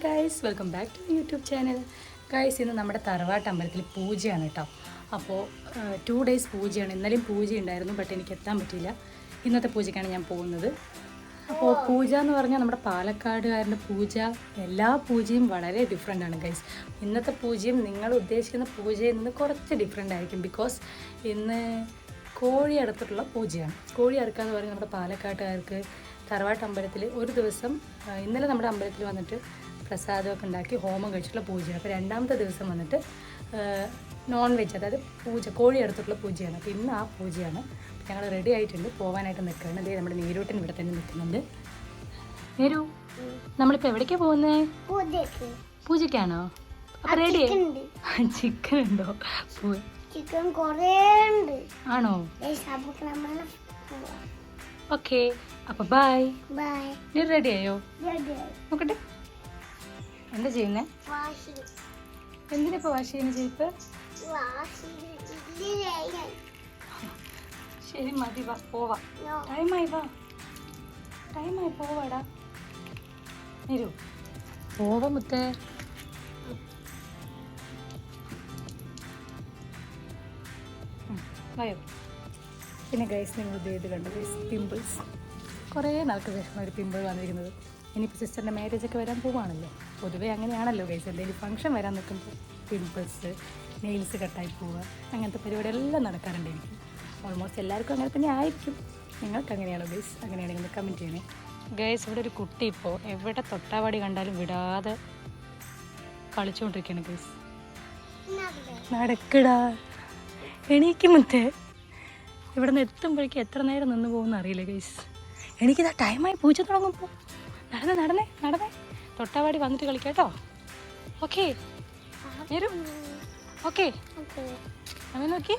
Guys, welcome back to YouTube channel. Guys, ഇന്ന് നമ്മുടെ തറവാട്ട് അമ്പലത്തിൽ പൂജയാണ് കേട്ടോ. അപ്പോൾ 2 ഡേയ്സ് പൂജയാണ്. ഇന്നലെയും പൂജ ഉണ്ടായിരുന്നു, ബട്ട് എനിക്ക് എത്താൻ പറ്റിയില്ല. ഇന്നത്തെ പൂജയ്ക്കാണ് ഞാൻ പോകുന്നത്. അപ്പോൾ പൂജ എന്ന് പറഞ്ഞാൽ നമ്മുടെ പാലക്കാടുകാരുടെ പൂജ, എല്ലാ പൂജയും വളരെ ഡിഫറെൻ്റ് ആണ് ഗൈസ്. ഇന്നത്തെ പൂജയും നിങ്ങൾ ഉദ്ദേശിക്കുന്ന പൂജയിൽ നിന്ന് കുറച്ച് ഡിഫറെൻ്റ് ആയിരിക്കും. ബിക്കോസ് ഇന്ന് കോഴി അറുത്തിട്ടുള്ള പൂജയാണ്. കോഴി അറുക്കുക എന്ന് പറഞ്ഞാൽ നമ്മുടെ പാലക്കാട്ടുകാർക്ക് തറവാട്ട് അമ്പലത്തിൽ ഒരു ദിവസം, ഇന്നലെ നമ്മുടെ അമ്പലത്തിൽ വന്നിട്ട് പ്രസാദമൊക്കെ ഉണ്ടാക്കി ഹോമം കഴിച്ചിട്ടുള്ള പൂജയാണ്. അപ്പോൾ രണ്ടാമത്തെ ദിവസം വന്നിട്ട് നോൺ വെജ്, അതായത് പൂജ, കോഴി എടുത്തിട്ടുള്ള പൂജയാണ്. അപ്പോൾ ഇന്ന് ആ പൂജയാണ്. ഞങ്ങൾ റെഡി ആയിട്ടുണ്ട്, പോകാനായിട്ട് നിൽക്കുകയാണ്. അതേ നമ്മുടെ നീരൂട്ടൻ ഇവിടെ തന്നെ നിൽക്കുന്നുണ്ട്. നീരു, നമ്മളിപ്പോൾ എവിടേക്കാണ് പോകുന്നത്? പൂജയ്ക്കാണോ? അപ്പോൾ റെഡി? ചിക്കൻ ഉണ്ടോ? ചിക്കൻ കുറേ ഉണ്ട്. ആണോ? ഓക്കെ, അപ്പോൾ ബൈ. നീ റെഡി ആയോ? നോക്കട്ടെ എന്താ ചെയ്യുന്നേ? എന്തിനാ ഇപ്പോൾ വാഷ് ചെയ്യുന്ന ചെരുപ്പ്? ശരി, മതി, വാ, പോവാ. ടൈമായി, പോവാടാ. വരൂ, പോവാ മുത്തേ. വയോ. പിന്നെ ഗൈസ്, നിങ്ങൾ ഇത് കണ്ടു ഗൈസ്, പിമ്പിൾസ്. കുറേ നാൾക്ക് ശേഷമാണ് ഒരു പിമ്പിൾ വന്നിരിക്കുന്നത്. ഇനിയിപ്പോൾ സിസ്റ്ററിൻ്റെ മാരേജൊക്കെ വരാൻ പോവുകയാണല്ലോ. പൊതുവേ അങ്ങനെയാണല്ലോ ഗൈസ്, എന്തെങ്കിലും ഫംഗ്ഷൻ വരാൻ നിൽക്കുമ്പോൾ പിമ്പിൾസ്, നെയിൽസ് കട്ടായി പോവുക, അങ്ങനത്തെ പരിപാടിയെല്ലാം നടക്കാറുണ്ട് എനിക്ക്. ഓൾമോസ്റ്റ് എല്ലാവർക്കും അങ്ങനെ തന്നെ ആയിരിക്കും. നിങ്ങൾക്ക് അങ്ങനെയാണോ ഗൈസ്? അങ്ങനെയാണെങ്കിൽ കമൻറ്റ് ചെയ്യണേ ഗൈസ്. ഇവിടെ ഒരു കുട്ടി ഇപ്പോൾ എവിടെ തൊട്ടാവാടി കണ്ടാലും വിടാതെ കളിച്ചുകൊണ്ടിരിക്കുകയാണ് ഗൈസ്. നടക്കടാ, എണീക്ക് മുത്തേ. ഇവിടെ നിന്ന് എത്തുമ്പോഴേക്കും എത്ര നേരം നിന്ന് പോകുമെന്ന് അറിയില്ല ഗൈസ്. എനിക്കിതാ ടൈമായി, പൂജ തുടങ്ങുമ്പോൾ. നടന്നേ തൊട്ടാവാടി വന്നിട്ട് കളിക്കാട്ടോ. ഓക്കെ വരും. ഓക്കെ അവൻ നോക്കി.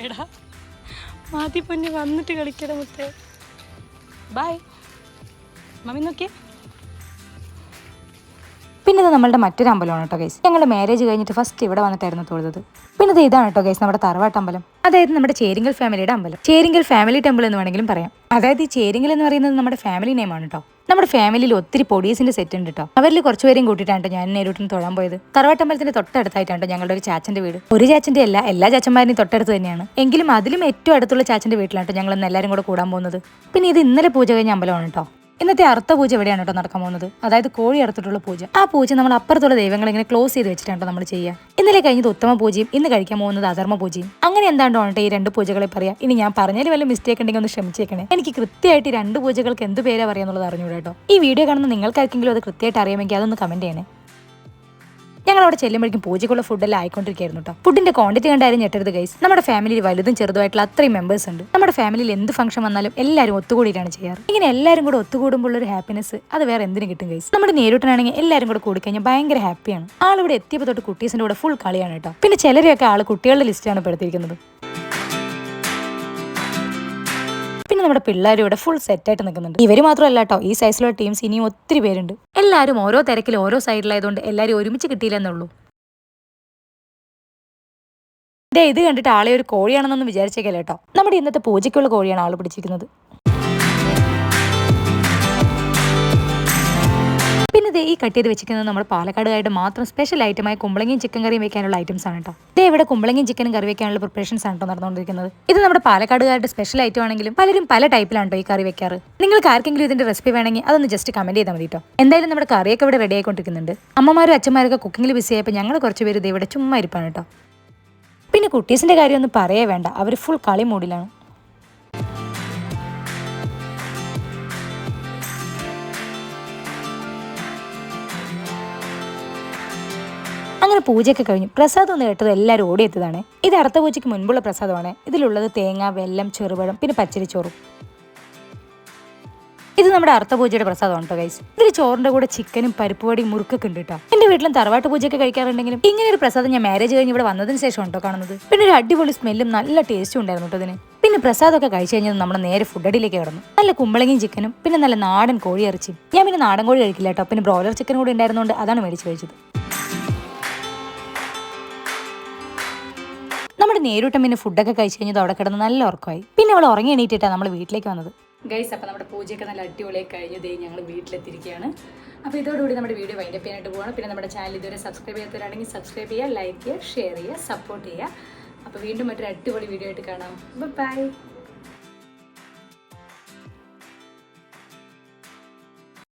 എടാ മാതി പൊന്നി, വന്നിട്ട് കളിക്കട മുത്തേ. ബൈ. മമ്മി നോക്കിയേ. പിന്നെ ഇത് നമ്മളുടെ മറ്റൊരു അമ്പലമാണ് കേട്ടോ ഗൈസ്. ഞങ്ങളുടെ മാരേജ് കഴിഞ്ഞിട്ട് ഫസ്റ്റ് ഇവിടെ വന്നിട്ടായിരുന്നു തൊഴുന്നത്. പിന്നെ ഇത് ഇതാണ് കേട്ടോ ഗൈസ്, നമ്മുടെ തറവാട്ട് അമ്പലം. അതായത് നമ്മുടെ ചേരിങ്കൽ ഫാമിലിയുടെ അമ്പലം. ചേരിങ്കൽ ഫാമിലി ടെമ്പിൾ എന്ന് വേണമെങ്കിലും പറയാം. അതായത് ഈ ചേരിങ്കൽ എന്ന് പറയുന്നത് നമ്മുടെ ഫാമിലി നെയിമാണ് കേട്ടോ. നമ്മുടെ ഫാമിലിയിൽ ഒത്തിരി പൊടീസിന്റെ സെറ്റ് ഉണ്ട് കേട്ടോ. അവരിൽ കുറച്ചുപേരെയും കൂട്ടിയിട്ടാണ് ഞാൻ നേരിട്ടും തൊഴാൻ പോയത്. തറവാട്ടമ്പലത്തിന്റെ തൊട്ടടുത്തായിട്ടാണ് ഞങ്ങളുടെ ഒരു ചാച്ചന്റെ വീട്. ഒരു ചാച്ചന്റെ അല്ല, എല്ലാ ചാച്ചന്മാരും തൊട്ടടുത്ത് തന്നെയാണ്. എങ്കിലും അതിലും ഏറ്റവും അടുത്തുള്ള ചാച്ചന്റെ വീട്ടിലാണ് ഞങ്ങൾ ഇന്ന് എല്ലാവരും കൂടെ കൂടാൻ പോകുന്നത്. പിന്നെ ഇത് ഇന്നലെ പൂജ കഴിഞ്ഞ അമ്പലമാണ് കേട്ടോ. ഇന്നത്തെ അർത്ഥ പൂജ എവിടെയാണ് കേട്ടോ നടക്കാൻ പോകുന്നത്, അതായത് കോഴി അറുത്തിട്ടുള്ള പൂജ. ആ പൂജ നമ്മൾ അപ്പുറത്തുള്ള ദൈവങ്ങൾ ഇങ്ങനെ ക്ലോസ് ചെയ്ത് വെച്ചിട്ടാണ് നമ്മൾ ചെയ്യുക. ഇന്നലെ കഴിഞ്ഞത് ഉത്തമ പൂജയും ഇന്ന് കഴിക്കാൻ പോകുന്നത് അധർമ്മ പൂജയും. അങ്ങനെ എന്താണ്ടോ ഈ 2 പൂജകളെ പറയാം. ഇനി ഞാൻ പറഞ്ഞാൽ വല്ല മിസ്റ്റേക്ക് ഉണ്ടെങ്കിൽ ഒന്ന് ക്ഷമിച്ചേക്കണേ. എനിക്ക് കൃത്യമായിട്ട് 2 പൂജകൾക്ക് എന്ത് പേരാ പറയാന്നുള്ളത് അറിഞ്ഞൂടാ കേട്ടോ. ഈ വീഡിയോ കാണുന്ന നിങ്ങൾക്കാർക്കെങ്കിലും അത് കൃത്യമായിട്ട് അറിയാമെങ്കിൽ അതൊന്ന് കമന്റ് ചെയ്യണേ. ഞങ്ങൾ അവിടെ ചെല്ലുമ്പോഴേക്കും പൂജയ്ക്കുള്ള ഫുഡെല്ലാം ആയിക്കൊണ്ടിരിക്കുകയായിരുന്നു കേട്ടോ. ഫുഡിന്റെ ക്വാണ്ടിറ്റി കണ്ടായിരുന്നു ഞെട്ടരുത് ഗൈസ്. നമ്മുടെ ഫാമിലിയിൽ വലുതും ചെറുതുമായിട്ടുള്ള അത്രയും മെമ്പേഴ്സ് ഉണ്ട്. നമ്മുടെ ഫാമിലിയിൽ എന്ത് ഫംഗ്ഷൻ വന്നാലും എല്ലാവരും ഒത്തുകൂടിയിട്ടാണ് ചെയ്യാറ്. ഇങ്ങനെ എല്ലാവരും കൂടെ ഒത്തുകൂടുമ്പോൾ ഒരു ഹാപ്പിനെസ് അത് വേറെ എന്തിനും കിട്ടും ഗൈസ്. നമ്മുടെ നേരിട്ടാണെങ്കിൽ എല്ലാവരും കൂടെ കൂടിക്കഴിഞ്ഞാൽ ഭയങ്കര ഹാപ്പിയാണ്. ആളിവിടെ എത്തിയപ്പോൾ തൊട്ട് കുട്ടീസിന്റെ കൂടെ ഫുൾ കളിയാണ് കേട്ടോ. പിന്നെ ചിലരെയൊക്കെ ആള് കുട്ടികളുടെ ലിസ്റ്റാണ് പെടുത്തിയിരിക്കുന്നത്. പിന്നെ നമ്മുടെ പിള്ളേരും ഇവിടെ ഫുൾ സെറ്റായിട്ട് നിൽക്കുന്നുണ്ട്. ഇവര് മാത്രമല്ല കേട്ടോ, ഈ സൈസിലുള്ള ടീംസ് ഇനിയും ഒത്തിരി പേരുണ്ട്. എല്ലാവരും ഓരോ തിരക്കിൽ ഓരോ സൈഡിലായതുകൊണ്ട് എല്ലാവരും ഒരുമിച്ച് കിട്ടിയില്ലെന്നുള്ളൂ. ഇത് കണ്ടിട്ട് ആളെ ഒരു കോഴിയാണെന്നൊന്നും വിചാരിച്ചേക്കല്ല കേട്ടോ. നമ്മുടെ ഇന്നത്തെ പൂജയ്ക്കുള്ള കോഴിയാണ് ആള് പിടിച്ചിരിക്കുന്നത്. പിന്നെ ഈ കട്ട് ചെയ്ത് വെച്ചിരിക്കുന്നത് നമ്മുടെ പാലക്കാടുകാരുടെ മാത്രം സ്പെഷ്യൽ ഐറ്റമായ കുമ്പളങ്ങിയും ചിക്കൻ കറിയും വെക്കാനുള്ള ഐറ്റംസ് ആണ് കേട്ടോ. ഇവിടെ കുമ്പളങ്ങിയും ചിക്കനും കറി വെക്കാനുള്ള പ്രിപ്പറേഷൻസ് ആണ് കേട്ടോ നടന്നുകൊണ്ടിരിക്കുന്നത്. ഇത് നമ്മുടെ പാലക്കാടുകാരുടെ സ്പെഷ്യൽ ഐറ്റം ആണെങ്കിലും പലരും പല ടൈപ്പിലാണ് ഈ കറി വെക്കാറ്. നിങ്ങൾക്ക് ആർക്കെങ്കിലും ഇതിന്റെ റെസിപ്പി വേണമെങ്കിൽ അതൊന്ന് ജസ്റ്റ് കമന്റ് ചെയ്താൽ മതി കേട്ടോ. എന്തായാലും നമ്മുടെ കറിയൊക്കെ ഇവിടെ റെഡി ആയിക്കൊണ്ടിരിക്കുന്നുണ്ട്. അമ്മമാരും അച്ഛന്മാരൊക്കെ കുക്കിങ്ങിൽ ബിസി ആയപ്പോൾ ഞങ്ങൾ കുറച്ചുപേര് ഇവിടെ ചുമ്മാ ഇരിപ്പാണ് കേട്ടോ. പിന്നെ കുട്ടീസിന്റെ കാര്യം ഒന്നും പറയേ വേണ്ട, അവർ ഫുൾ കളി മൂഡിലാണ്. അങ്ങനെ പൂജയൊക്കെ കഴിഞ്ഞു. പ്രസാദം ഒന്ന് കേട്ടത് എല്ലാവരും ഓടിയെത്തതാണ്. ഇത് അർത്ഥ പൂജയ്ക്ക് മുൻപുള്ള പ്രസാദമാണ്. ഇതിലുള്ളത് തേങ്ങ, വെല്ലം, ചെറുപഴം, പിന്നെ പച്ചരിച്ചോറും. ഇത് നമ്മുടെ അർത്ഥ പൂജയുടെ പ്രസാദമാണ് കേട്ടോ ഗൈസ്. ഇതിൽ ചോറിന്റെ കൂടെ ചിക്കനും പരിപ്പുവടിയും മുറുക്കൊക്കെ ഉണ്ട് കേട്ടോ. എന്റെ വീട്ടിലും തറവാട്ട് പൂജയൊക്കെ കഴിക്കാറുണ്ടെങ്കിലും ഇങ്ങനെ ഒരു പ്രസാദം ഞാൻ മാരേജ് കഴിഞ്ഞ് ഇവിടെ വന്നതിന് ശേഷം കേട്ടോ കാണുന്നത്. പിന്നെ ഒരു അടിപൊളി സ്മെല്ലും നല്ല ടേസ്റ്റും ഉണ്ടായിരുന്നു കേട്ടോ ഇതിന്. പിന്നെ പ്രസാദമൊക്കെ കഴിച്ചു കഴിഞ്ഞാൽ നമ്മുടെ നേരെ ഫുഡ് അടിയിലേക്ക് കിടന്നു. നല്ല കുമ്പളങ്ങിയും ചിക്കനും പിന്നെ നല്ല നാടൻ കോഴി ഇറച്ചിയും. ഞാൻ പിന്നെ നാടൻ കോഴി കഴിക്കില്ല കേട്ടോ. പിന്നെ ബ്രോയിലർ ചിക്കൻ കൂടി ഉണ്ടായിരുന്നതുകൊണ്ട് അതാണ് മേടിച്ച് കഴിച്ചത്. നമ്മുടെ നേരിട്ടും പിന്നെ ഫുഡൊക്കെ കഴിച്ച് കഴിഞ്ഞത് അവിടെ കിടന്ന് നല്ല ഉറക്കമായി. പിന്നെ അവൾ ഉറങ്ങി എണീറ്റിട്ടാണ് നമ്മൾ വീട്ടിലേക്ക് വന്നത്. ഗൈസ്, അപ്പോൾ നമ്മുടെ പൂജയൊക്കെ നല്ല അടിപൊളിയായി കഴിഞ്ഞതേ ഞങ്ങൾ വീട്ടിലെത്തിയിരിക്കുകയാണ്. അപ്പോൾ ഇതോടുകൂടി നമ്മുടെ വീഡിയോ വൈൻഡപ്പ് ചെയ്യാനായിട്ട് പോകണം. പിന്നെ നമ്മുടെ ചാനൽ ഇതുവരെ സബ്സ്ക്രൈബ് ചെയ്യാത്തവരാണെങ്കിൽ സബ്സ്ക്രൈബ് ചെയ്യുക, ലൈക്ക് ചെയ്യുക, ഷെയർ ചെയ്യുക, സപ്പോർട്ട് ചെയ്യുക. അപ്പോൾ വീണ്ടും മറ്റൊരു അടിപൊളി വീഡിയോ ആയിട്ട് കാണാം. ബൈ.